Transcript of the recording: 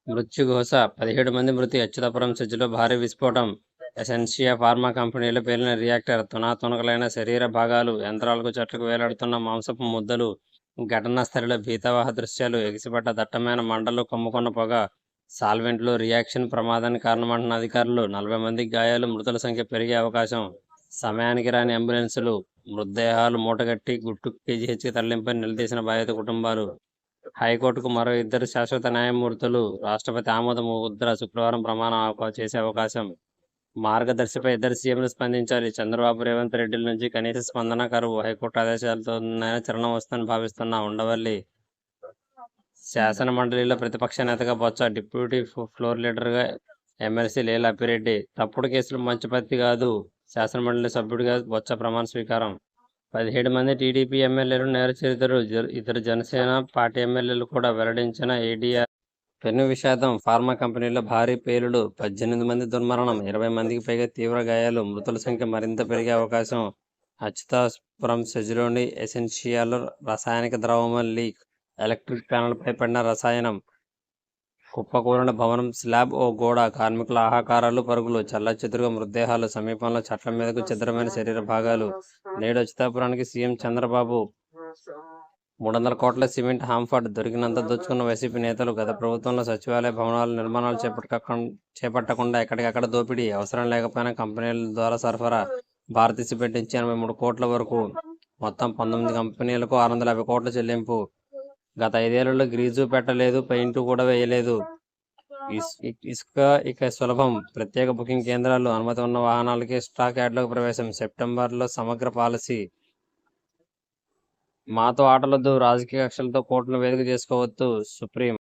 మృత్యుఘోష 17 మంది మృతి అచ్యుతాపురం సెజ్లో భారీ విస్ఫోటం ఎసెన్షియా ఫార్మా కంపెనీలో పేలిన రియాక్టర్ తునాతునకలైన శరీర భాగాలు యంత్రాలకు చెట్లకు వేలాడుతున్న మాంసపు ముద్దలు ఘటనా స్థలిలో భీతావహ దృశ్యాలు ఎగిసిపడ్డ దట్టమైన మంటలు కమ్ముకున్న పొగ సాల్వెంట్లు రియాక్షన్ ప్రమాదానికి కారణమంటున్న అధికారులు 40 మందికి గాయాలు మృతుల సంఖ్య పెరిగే అవకాశం సమయానికి రాని అంబులెన్సులు మృతదేహాలు మూటగట్టి గుట్టు కేజీహెచ్కి తరలింపని నిలదీసిన బాధిత కుటుంబాలు హైకోర్టుకు మరో 2 శాశ్వత న్యాయమూర్తులు రాష్ట్రపతి ఆమోద ముద్ర శుక్రవారం చేసే అవకాశం మార్గదర్శిపై 2 సీఎంలు స్పందించాలి చంద్రబాబు రేవంత్ రెడ్డిల నుంచి కనీస స్పందన కరువు హైకోర్టు ఆదేశాలతో చలనం వస్తుందని భావిస్తున్న ఉండవల్లి శాసన మండలిలో ప్రతిపక్ష నేతగా బొత్స డిప్యూటీ ఫ్లోర్ లీడర్గా ఎమ్మెల్సీ లీలా అప్పిరెడ్డి తప్పుడు కేసులు మంచి కాదు శాసనమండలి సభ్యుడిగా బొత్స ప్రమాణ స్వీకారం 17 మంది టీడీపీ ఎమ్మెల్యేలు నేర చరిత్రలు ఇద్దరు జనసేన పార్టీ ఎమ్మెల్యేలు కూడా వెల్లడించిన ఏడీఆర్ పెను విషాదం ఫార్మా కంపెనీలో భారీ పేలుడు 18 మంది దుర్మరణం 20 మందికి పైగా తీవ్ర గాయాలు మృతుల సంఖ్య మరింత పెరిగే అవకాశం అచ్యుతాపురం సెజ్లోని ఎసెన్షియల్ రసాయనిక ద్రవం లీక్ ఎలక్ట్రిక్ ప్యానెల్పై పడిన రసాయనం కుప్పకూలిన భవనం స్లాబ్ ఓ గోడ కార్మికుల ఆహాకారాలు పరుగులు చల్లచెదురుగా మృతదేహాలు సమీపంలో చెట్ల మీదకు ఛిద్రమైన శరీర భాగాలు నేడు అచ్యుతాపురానికి సీఎం చంద్రబాబు 300 కోట్ల సిమెంట్ హాంఫర్డ్ దొరికినంత దోచుకున్న వైసీపీ నేతలు గత ప్రభుత్వంలో సచివాలయ భవనాల నిర్మాణాలు చేపట్టకుండా ఎక్కడికక్కడ దోపిడీ అవసరం లేకపోయినా కంపెనీల ద్వారా సరఫరా భారతీయ సిమెంట్ నుంచి 83 కోట్ల వరకు మొత్తం 19 కంపెనీలకు 650 కోట్ల చెల్లింపు గత 5 ఏళ్లలో గ్రీజు పెట్టలేదు పెయింట్ కూడా వేయలేదు ఇసుక ఇక సులభం ప్రత్యేక బుకింగ్ కేంద్రాలు అనుమతి ఉన్న వాహనాలకి స్టాక్ యార్డులకు ప్రవేశం సెప్టెంబర్లో సమగ్ర పాలసీ మాతో ఆటలొద్దు రాజకీయ కక్షలతో కోర్టును వేదిక చేసుకోవద్దు సుప్రీం